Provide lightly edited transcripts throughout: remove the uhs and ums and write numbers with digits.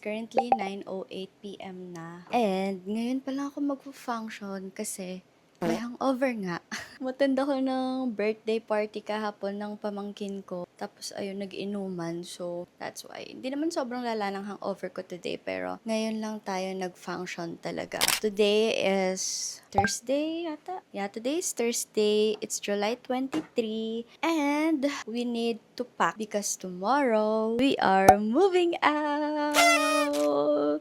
currently 9:08 PM na. And ngayon pa lang ako magfu-function kasi may hangover nga. Umattend ako ng birthday party kahapon ng pamangkin ko. Tapos ayun, nag-inuman. So, that's why. Hindi naman sobrang lala ng hangover ko today. Pero ngayon lang tayo nag-function talaga. Today is Thursday yata? Yeah, today is Thursday. It's July 23. And we need to pack because tomorrow we are moving out.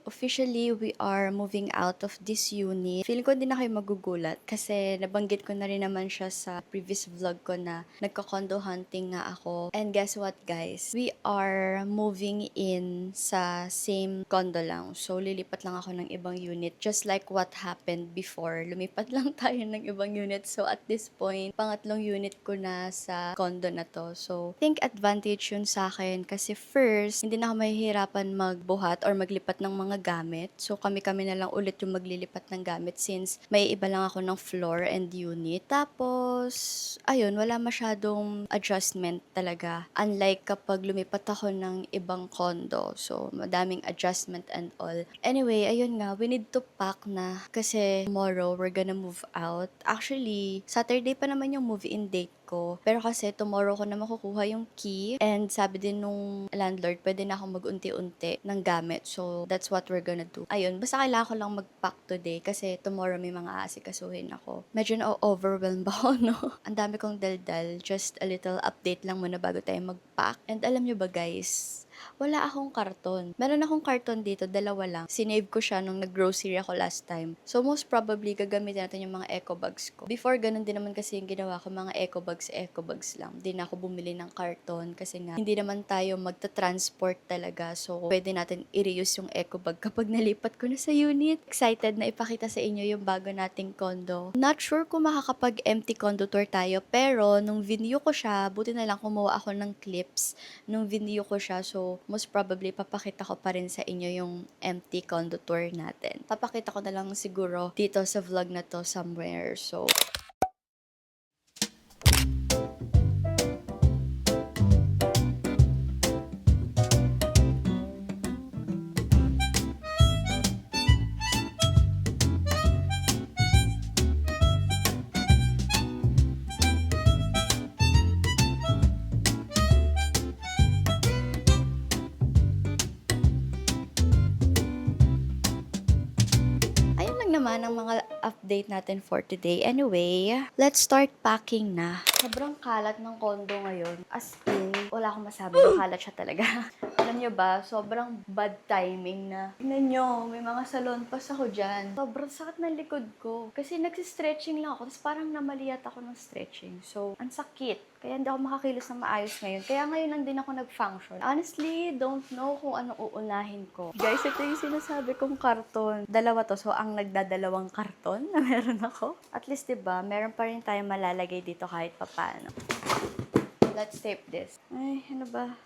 Officially, we are moving out of this unit. Feeling ko din na kayo magugulat kasi nabanggit ko na rin naman siya sa previous vlog ko na nagko-condo hunting nga ako. And guess what guys? We are moving in sa same condo lang. So, lilipat lang ako ng ibang unit. Just like what happened before. Lumipat lang tayo ng ibang unit. So, at this point, pangatlong unit ko na sa condo na to. So, think advantage yun sa akin kasi first, hindi na ako mahihirapan magbuhat or maglipat ng mga gamit. So, kami-kami na lang ulit yung maglilipat ng gamit since may iba lang ako ng floor and unit. Tapos, ayun, wala masyadong adjustment talaga. Unlike kapag lumipat ako ng ibang condo. So, madaming adjustment and all. Anyway, ayun nga, we need to pack na kasi tomorrow we're gonna move out. Actually, Saturday pa naman yung move-in date ko. Pero kasi tomorrow ko na makukuha yung key and sabi din nung landlord, pwede na akong mag-unti-unti ng gamit. So, that's what we're gonna do. Ayun, basta kailangan ko lang mag-pack today kasi tomorrow may mga aasikasuhin ako. Medyo na-overwhelm ba ako, no? Ang dami kong daldal. Just a little update lang muna bago tayo mag-pack. And alam nyo ba guys, wala akong karton. Meron akong karton dito, dalawa lang. Sinave ko siya nung nag-grocery ako last time. So, most probably, gagamitin natin yung mga eco bags ko. Before, ganun din naman kasi yung ginawa ko, mga eco bags lang. Hindi na ako bumili ng karton kasi nga, hindi naman tayo magta-transport talaga. So, pwede natin i-reuse yung eco bag kapag nalipat ko na sa unit. Excited na ipakita sa inyo yung bago nating condo. Not sure kung makakapag-empty condo tour tayo, pero nung video ko siya, buti na lang kumuha ako ng clips nung video ko siya. So, most probably, papakita ko pa rin sa inyo yung empty condo tour natin. Papakita ko na lang siguro dito sa vlog na to somewhere. So, naman ang mga update natin for today. Anyway, let's start packing na. Sobrang kalat ng condo ngayon. As in, wala akong masabi. Kalat siya talaga. Alam nyo ba, sobrang bad timing na. Tignan nyo, may mga salon pass ako dyan. Sobrang sakit ng likod ko. Kasi nagsistretching lang ako. Tapos parang namaliyat ako ng stretching. So, ang sakit. Kaya hindi ako makakilos na maayos ngayon. Kaya ngayon lang din ako nag-function. Honestly, don't know kung ano uunahin ko. Guys, ito yung sinasabi kong karton. Dalawa to. So, ang nagdadalawang karton na meron ako. At least, diba, meron pa rin tayong malalagay dito kahit papano. Let's tape this. Ay, ano ba?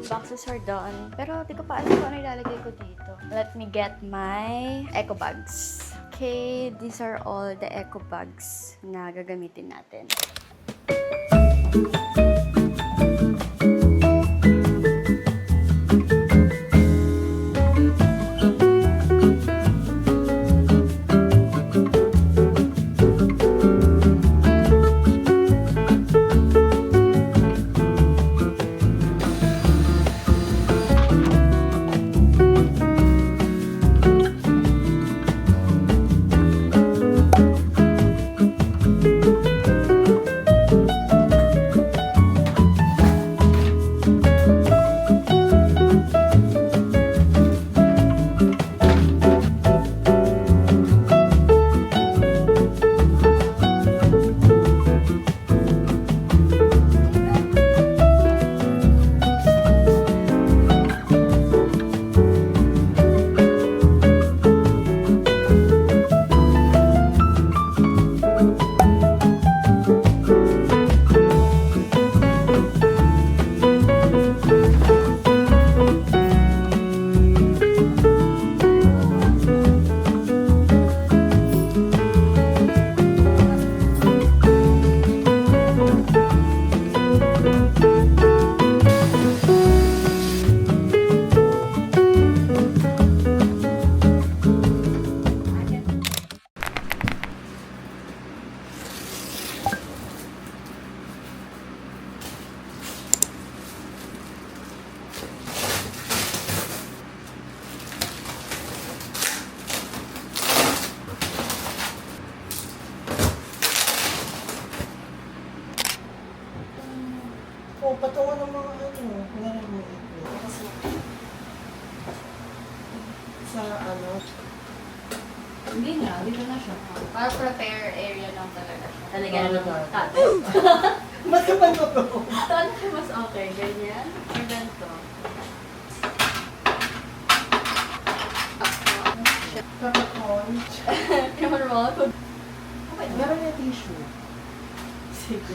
Boxes are done. Pero di ko pa alam kung ano ilalagay ko dito. Let me get my eco bags. Okay, these are all the eco bags na gagamitin natin. ano. Hindi na, dito na siya. Para prepare area lang talaga siya. Talaga Oo, lang. talaga. Tatay. Mas kapal ko to. Saan siya mas okay? Ganyan? Or ganito? Kapakon. Naman mo? Meron yung tissue. Sige.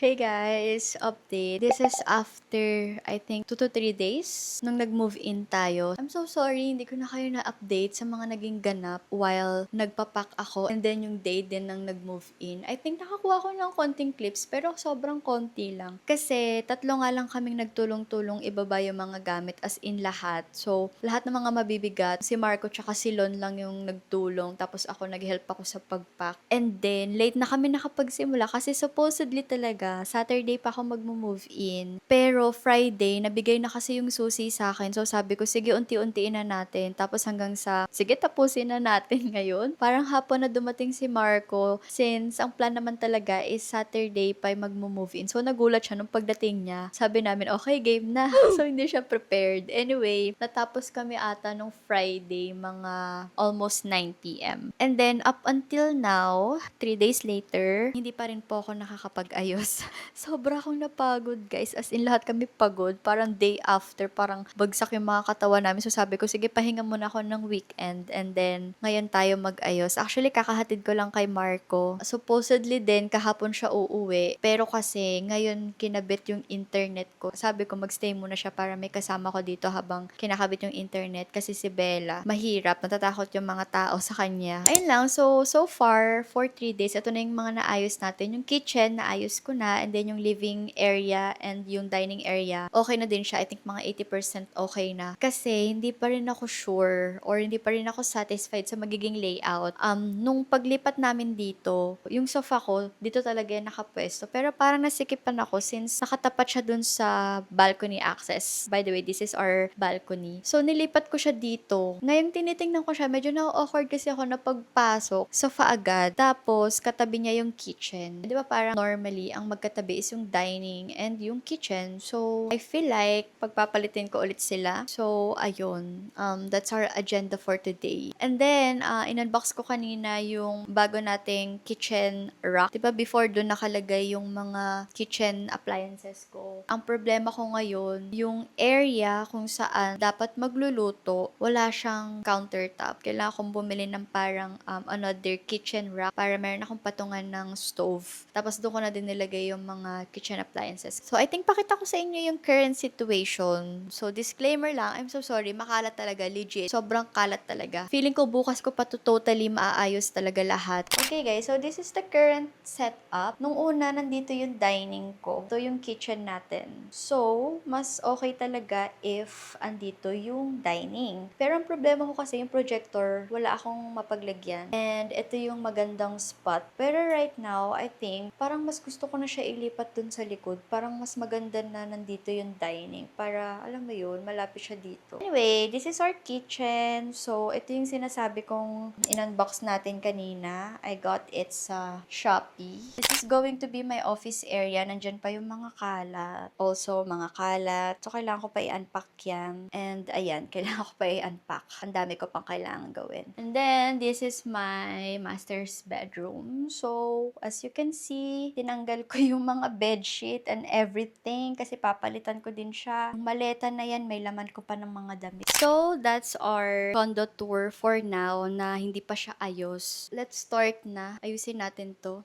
Hey guys, update. This is after, I think, 2 to 3 days nung nag-move in tayo. I'm so sorry, hindi ko na kayo na-update sa mga naging ganap while nagpapak ako and then yung day din nang nag-move in. I think nakakuha ko ng konting clips pero sobrang konti lang. Kasi 3 nga lang kaming nagtulong-tulong ibaba yung mga gamit as in lahat. So, lahat ng mga mabibigat, si Marco tsaka si Lon lang yung nagtulong tapos ako nag-help ako sa pagpack. And then, late na kami nakapagsimula kasi supposedly talaga Saturday pa ako mag-move in. Pero Friday, nabigay na kasi yung susi sa akin. So sabi ko, sige, unti-untiin na natin. Tapos hanggang sa, sige, tapusin na natin ngayon. Parang hapon na dumating si Marco since ang plan naman talaga is Saturday pa mag-move in. So nagulat siya nung pagdating niya. Sabi namin, okay, game na. So hindi siya prepared. Anyway, natapos kami ata nung Friday, mga almost 9 p.m. And then, up until now, 3 days later, hindi pa rin po ako nakakapag-ayos. Sobra akong napagod, guys. As in, lahat kami pagod. Parang day after, parang bagsak yung mga katawan namin. So, sabi ko, sige, pahinga muna ako ng weekend. And then, ngayon tayo mag-ayos. Actually, kakahatid ko lang kay Marco. Supposedly din, kahapon siya uuwi. Pero kasi, ngayon kinabit yung internet ko. Sabi ko, magstay muna siya para may kasama ko dito habang kinakabit yung internet. Kasi si Bella, mahirap. Natatakot yung mga tao sa kanya. Ayun lang. So far, for 3 days, ito na yung mga naayos natin. Yung kitchen, naayos ko na. And then yung living area and yung dining area, okay na din siya. I think mga 80% okay na. Kasi hindi pa rin ako sure or hindi pa rin ako satisfied sa magiging layout. Nung paglipat namin dito, yung sofa ko, dito talaga yung nakapwesto. Pero parang nasikipan ako since nakatapat siya dun sa balcony access. By the way, this is our balcony. So, nilipat ko siya dito. Ngayong tinitingnan ko siya, medyo na-awkward kasi ako na pagpasok, sofa agad. Tapos, katabi niya yung kitchen. Di ba parang normally, ang magkatabi is yung dining and yung kitchen. So, I feel like pagpapalitin ko ulit sila. So, ayun. That's our agenda for today. And then, in-unbox ko kanina yung bago nating kitchen rack. Diba before doon nakalagay yung mga kitchen appliances ko. Ang problema ko ngayon, yung area kung saan dapat magluluto, wala siyang countertop. Kailangan kong bumili ng parang another kitchen rack para meron akong patungan ng stove. Tapos doon ko na din nilagay yung mga kitchen appliances. So, I think pakita ko sa inyo yung current situation. So, disclaimer lang, I'm so sorry, makalat talaga, legit. Sobrang kalat talaga. Feeling ko bukas ko pa to totally maaayos talaga lahat. Okay guys, so this is the current setup. Nung una, nandito yung dining ko. Ito yung kitchen natin. So, mas okay talaga if andito yung dining. Pero ang problema ko kasi yung projector, wala akong mapaglagyan. And ito yung magandang spot. Pero right now, I think, parang mas gusto ko na siya ilipat dun sa likod. Parang mas maganda na nandito yung dining. Para, alam mo yun, malapit siya dito. Anyway, this is our kitchen. So, ito yung sinasabi kong in-unbox natin kanina. I got it sa Shopee. This is going to be my office area. Nandyan pa yung mga kalat. Also, mga kalat. So, kailangan ko pa i-unpack yan. And, ayan, kailangan ko pa i-unpack. Ang dami ko pang kailangan gawin. And then, this is my master's bedroom. So, as you can see, tinanggal ko yung mga bedsheet and everything kasi papalitan ko din siya. Yung maleta na yan, may laman ko pa ng mga damit. So, that's our condo tour for now na hindi pa siya ayos. Let's start na. Ayusin natin to.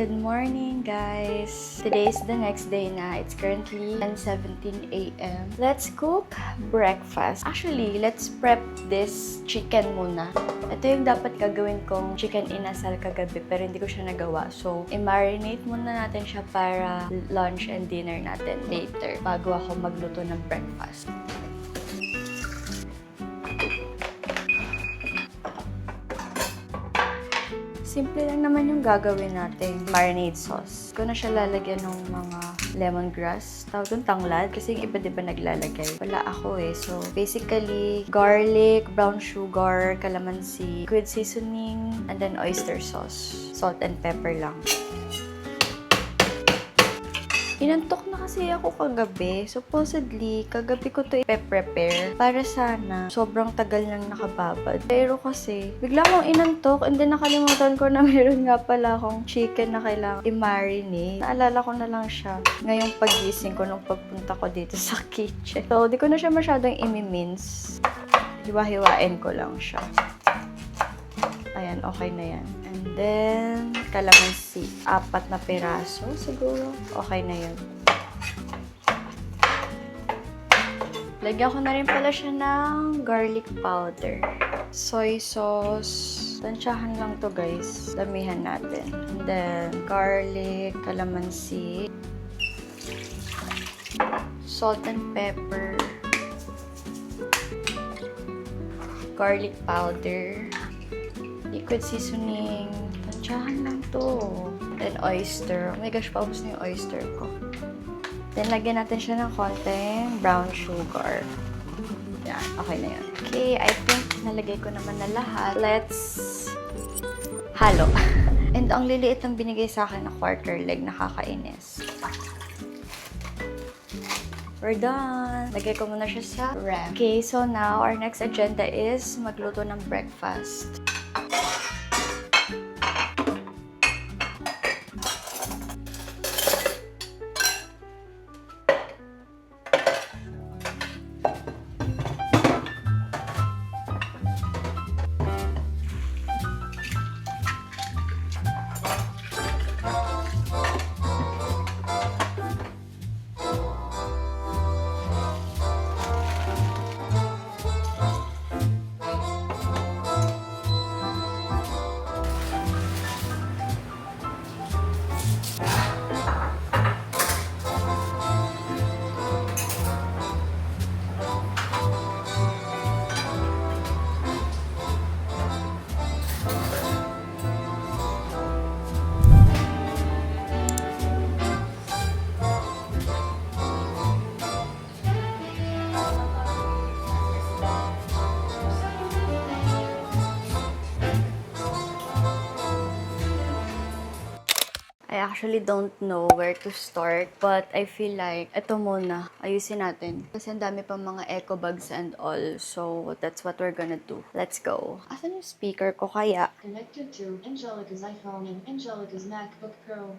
Good morning, guys! Today is the next day na. It's currently 10:17 a.m. Let's cook breakfast. Actually, let's prep this chicken muna. Ito yung dapat gagawin kong chicken inasal kagabi pero hindi ko siya nagawa. So, i-marinate muna natin siya para lunch and dinner natin later bago ako magluto ng breakfast. Simple lang naman yung gagawin natin. Marinade sauce. Ko na siya lalagyan ng mga lemongrass. Tawag doon tanglad. Kasi yung iba diba naglalagay. Wala ako eh. So, basically, garlic, brown sugar, calamansi, squid seasoning, and then oyster sauce. Salt and pepper lang. Inantok na kasi ako kagabi. Supposedly, kagabi ko to i-prepare para sana sobrang tagal nang nakababad. Pero kasi, bigla akong inantok and then nakalimutan ko na meron nga pala akong chicken na kailangan i-marinate. Naalala ko na lang siya ngayong pagising ko nung pagpunta ko dito sa kitchen. So, di ko na siya masyadong imi-mince. Hiwa-hiwain ko lang siya. Ayan, okay na yan. And then, calamansi. 4 na piraso siguro. Okay na yun. Lagyan ko na rin pala siya ng garlic powder. Soy sauce. Tansyahan lang to guys. Damihan natin. And then, garlic, calamansi. Salt and pepper. Garlic powder. Liquid seasoning. Tansyahan lang to. Then oyster. Oh my gosh, paubos na yung oyster ko. Then, lagyan natin siya ng konting brown sugar. Yan, okay na yan. Okay, I think nalagay ko naman na lahat. Let's halo. And ang liliit ng binigay sa akin na quarter leg, nakakainis. We're done. Lagay ko muna siya sa ref. Okay, so now our next agenda is magluto ng breakfast. I actually don't know where to start, but I feel like ito muna, ayusin natin. Kasi ang dami pang mga eco bags and all, so that's what we're gonna do. Let's go. Asan yung speaker ko kaya? Connected to Angelica's iPhone and Angelica's MacBook Pro.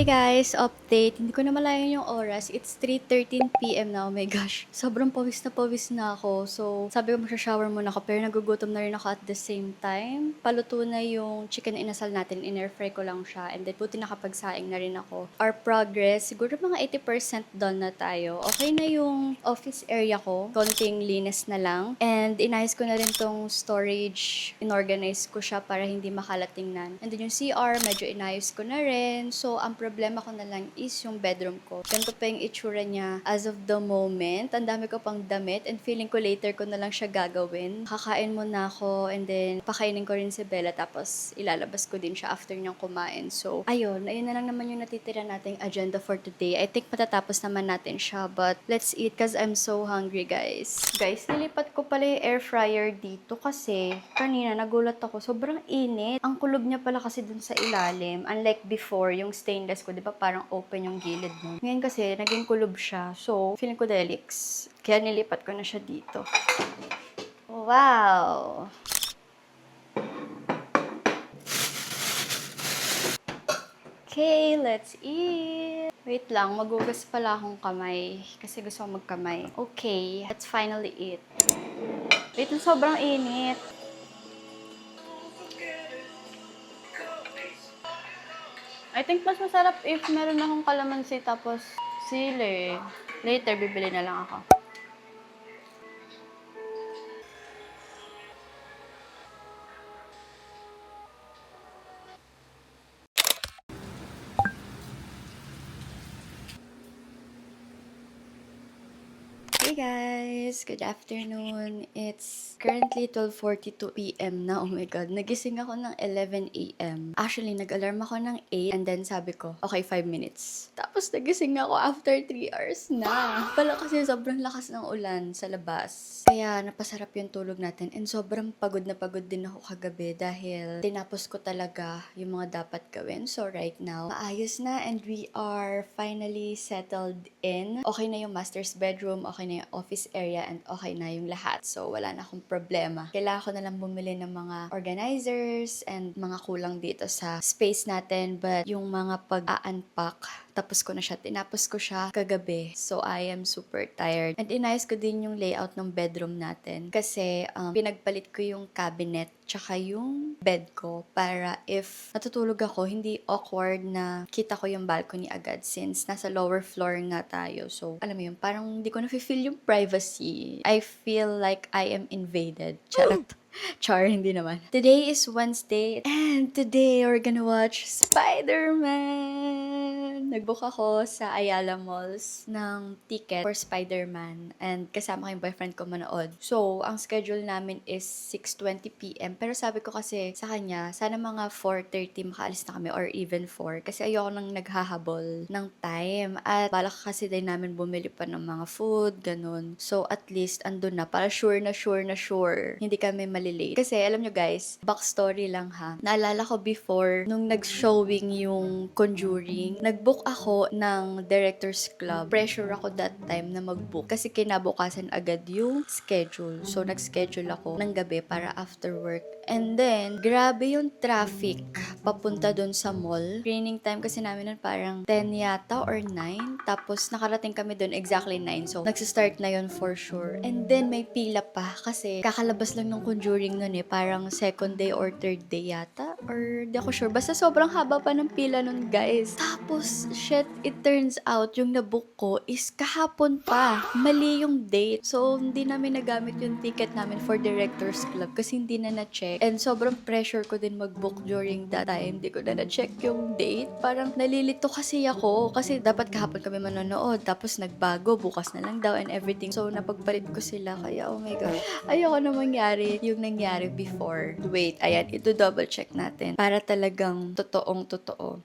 Hey guys, update. Hindi ko na malayan yung oras. It's 3:13 PM na. Oh my gosh. Sobrang pawis na ako. So, sabi ko magsha-shower muna ako pero nagugutom na rin ako at the same time. Paluto na yung chicken inasal natin. In-airfry ko lang siya. And then, buti nakapagsaing na rin ako. Our progress, siguro mga 80% done na tayo. Okay na yung office area ko. Konting linis na lang. And inayos ko na rin tong storage. Inorganize ko siya para hindi makalat tingnan. And then yung CR, medyo inayos ko na rin. So, ang problema ko na lang is yung bedroom ko. Ganito pa yung itsura niya as of the moment. Ang dami ko pang damit and feeling ko later ko na lang siya gagawin. Kakain muna ako and then pakainin ko rin si Bella tapos ilalabas ko din siya after niyang kumain. So, ayun na lang naman yung natitira nating agenda for today. I think matatapos naman natin siya but let's eat cause I'm so hungry guys. Guys, nilipat ko pala yung air fryer dito kasi kanina nagulat ako. Sobrang init. Ang kulob niya pala kasi dun sa ilalim. Unlike before, yung stainless ko, di ba parang open yung gilid mo. Ngayon kasi, naging kulob siya. So, feeling ko delix. Kaya nilipat ko na siya dito. Wow! Okay, let's eat! Wait lang, magugas pala akong kamay. Kasi gusto ko magkamay. Okay, let's finally eat. Wait lang, sobrang init. I think mas masarap if meron akong kalamansi tapos sili. Later, bibili na lang ako. Hey guys! Good afternoon. It's currently 12:42 PM na. Oh my God. Nagising ako ng 11 AM. Actually, nag-alarm ako ng 8 and then sabi ko, okay, 5 minutes. Tapos nagising ako after 3 hours na. Pala kasi sobrang lakas ng ulan sa labas. Kaya napasarap yung tulog natin and sobrang pagod na pagod din ako kagabi dahil tinapos ko talaga yung mga dapat gawin. So right now, maayos na and we are finally settled in. Okay na yung master's bedroom, okay na yung office area, and okay na yung lahat. So, wala na akong problema. Kailangan ko na lang bumili ng mga organizers and mga kulang dito sa space natin. But yung mga pag-a-unpack, tinapos ko siya kagabi. So, I am super tired. And inayos ko din yung layout ng bedroom natin. Kasi, pinagpalit ko yung cabinet tsaka yung bed ko para if natutulog ako, hindi awkward na kita ko yung balcony agad since nasa lower floor nga tayo. So, alam mo yun, parang hindi ko na-feel yung privacy. I feel like I am invaded. Charot. Char, hindi naman. Today is Wednesday and today we're gonna watch Spider-Man! Nag-book ako sa Ayala Malls ng ticket for Spider-Man and kasama ko yung boyfriend ko manood. So, ang schedule namin is 6:20 PM pero sabi ko kasi sa kanya, sana mga 4:30 makaalis na kami or even 4 kasi ayoko nang naghahabol ng time at balak kasi din namin bumili pa ng mga food, ganun. So, at least andun na para sure na hindi kami malilate. Kasi alam nyo guys, backstory lang ha. Naalala ko before, nung nag-showing yung Conjuring, nag-book ako ng Directors Club. Pressure ako that time na mag-book kasi kinabukasan agad yung schedule. So, nag-schedule ako ng gabi para after work. And then, grabe yung traffic papunta dun sa mall. Screening time kasi namin nun parang 10 yata or 9. Tapos, nakarating kami dun exactly 9. So, nagsistart na yun for sure. And then, may pila pa kasi kakalabas lang ng Conjuring nun eh. Parang second day or third day yata. Or di ako sure. Basta sobrang haba pa ng pila nun guys. Tapos, shit, it turns out yung nabook ko is kahapon pa. Mali yung date. So, hindi namin nagamit yung ticket namin for Directors Club kasi hindi na na-check. And sobrang pressure ko din mag-book during that time. Hindi ko na na-check yung date. Parang nalilito kasi ako. Kasi dapat kahapon kami manonood. Tapos nagbago. Bukas na lang daw and everything. So, napagpalit ko sila. Kaya, oh my gosh. Ayoko na mangyari yung nangyari before. Wait, ayan. Ito double check natin. Para talagang totoong totoo.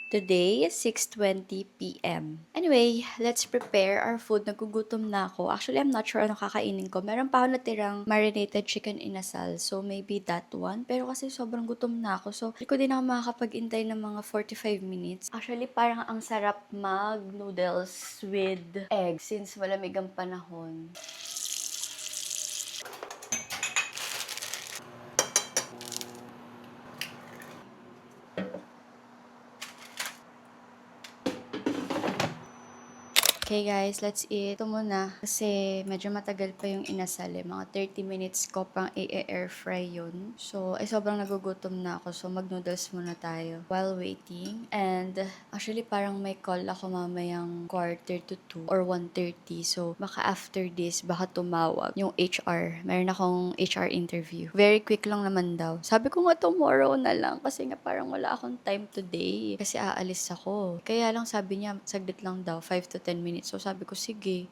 Today is 6:20 PM. Anyway, let's prepare our food. Nagugutom na ako. Actually, I'm not sure ano kakainin ko. Meron pa ako natirang marinated chicken inasal. So, maybe that one. Pero kasi sobrang gutom na ako. So, hindi ko din ako makakapag-intay ng mga 45 minutes. Actually, parang ang sarap mag-noodles with egg since malamig ang panahon. Okay guys, let's eat. Ito muna. Kasi medyo matagal pa yung inasal eh. Mga 30 minutes ko pang i-air fry yun. So, sobrang nagugutom na ako. So, mag-noodles muna tayo while waiting. And actually, parang may call ako mamayang 1:45 or 1:30. So, baka after this, baka tumawag yung HR. Meron akong HR interview. Very quick lang naman daw. Sabi ko nga tomorrow na lang kasi nga parang wala akong time today. Kasi aalis ako. Kaya lang sabi niya, saglit lang daw, 5 to 10 minutes. So sabi ko, sige.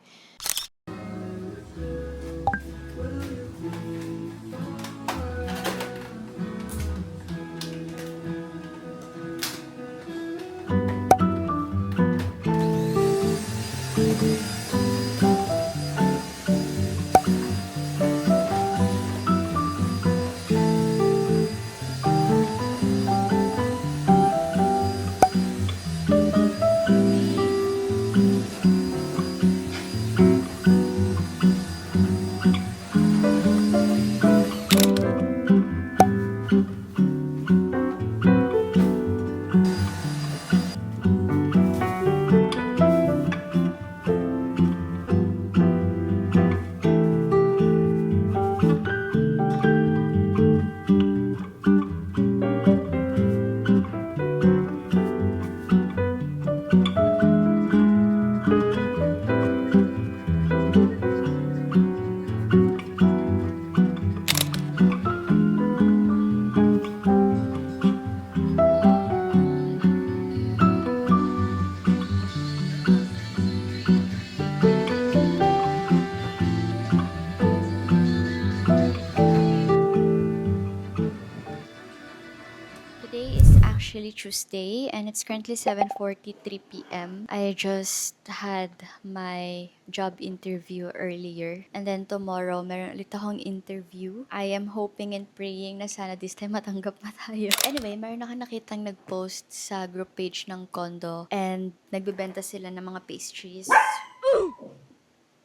Today is actually Tuesday and it's currently 7:43 p.m. I just had my job interview earlier and then tomorrow meron ulit akong interview. I am hoping and praying na sana this time matanggap na tayo. Anyway, meron ako nakitang nag-post sa group page ng condo and nagbebenta sila ng mga pastries.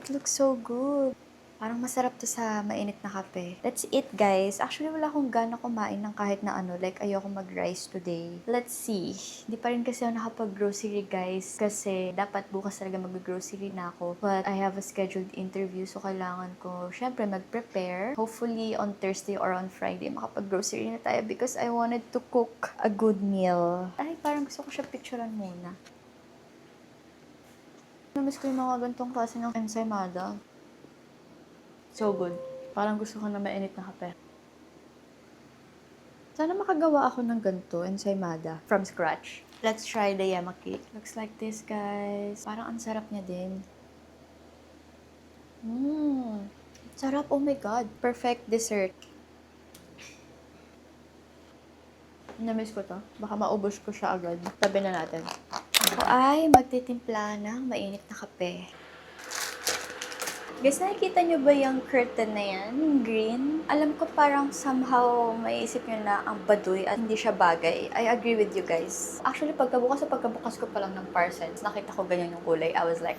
It looks so good. Parang masarap to sa mainit na kape. Let's eat, guys. Actually, wala akong gana kumain ng kahit na ano. Like, ayoko mag-rice today. Let's see. Hindi pa rin kasi ako nakapag-grocery, guys. Kasi dapat bukas talaga mag-grocery na ako. But I have a scheduled interview. So, kailangan ko, syempre, mag-prepare. Hopefully, on Thursday or on Friday, makapag-grocery na tayo because I wanted to cook a good meal. Ay, parang gusto ko siya picturean muna. Namiss ko yung mga gantong klase ng ensaymada. So good. Parang gusto ko na mainit na kape. Sana makagawa ako ng ganito, ensaymada, from scratch. Let's try the yama cake. Looks like this, guys. Parang ang sarap niya din. Sarap. Oh my God. Perfect dessert. Namiss ko to. Baka maubos ko siya agad. Tabi na natin. Ako ay magtitimpla ng mainit na kape. Guys, nakikita nyo ba yung curtain na yan? Yung green? Alam ko parang somehow maiisip nyo na ang baduy at hindi siya bagay. I agree with you guys. Actually, pagkabukas ko pa lang ng Parsons, nakita ko ganyan yung kulay. I was like,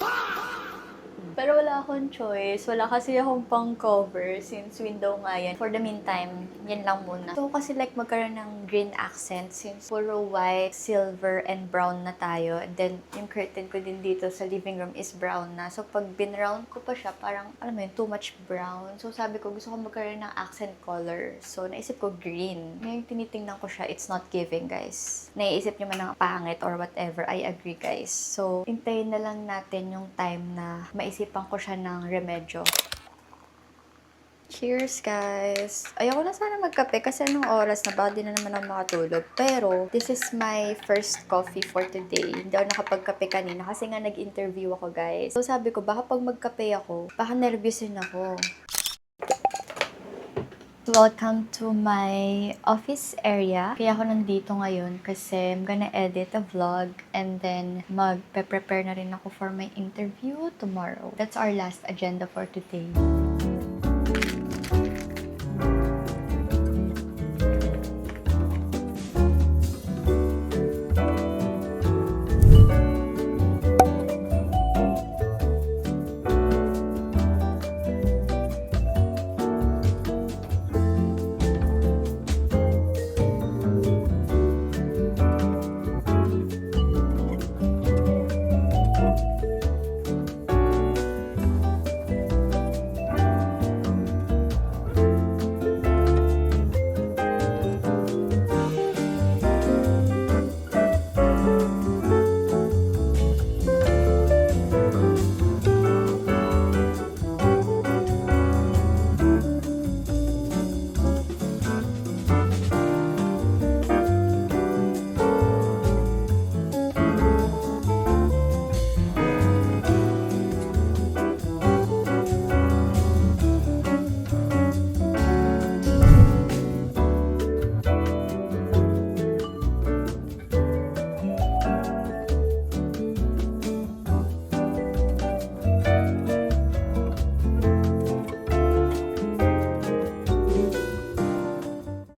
pero wala akong choice. Wala kasi akong pang cover since window nga yan. For the meantime, yan lang muna. So kasi like magkaroon ng green accent since puro white, silver, and brown na tayo. And then yung curtain ko din dito sa living room is brown na. So pag binrown ko pa siya, parang alam mo yun, too much brown. So sabi ko, gusto ko magkaroon ng accent color. So naisip ko green. Ngayon tinitingnan ko siya, it's not giving, guys. Naiisip nyo man ng pangit or whatever, I agree, guys. So hintayin na lang natin yung time na maisipan ko siya ng remedyo. Cheers, guys! Ayoko na sana magkape kasi anong oras na baka di na naman ako makatulog. Pero, this is my first coffee for today. Hindi ako nakapagkape kanina kasi nga nag-interview ako, guys. So, sabi ko, baka pag magkape ako, baka nervyusin ako. Welcome to my office area. Kaya ako nandito ngayon kasi I'm gonna edit a vlog and then magpe-prepare na rin ako for my interview tomorrow. That's our last agenda for today.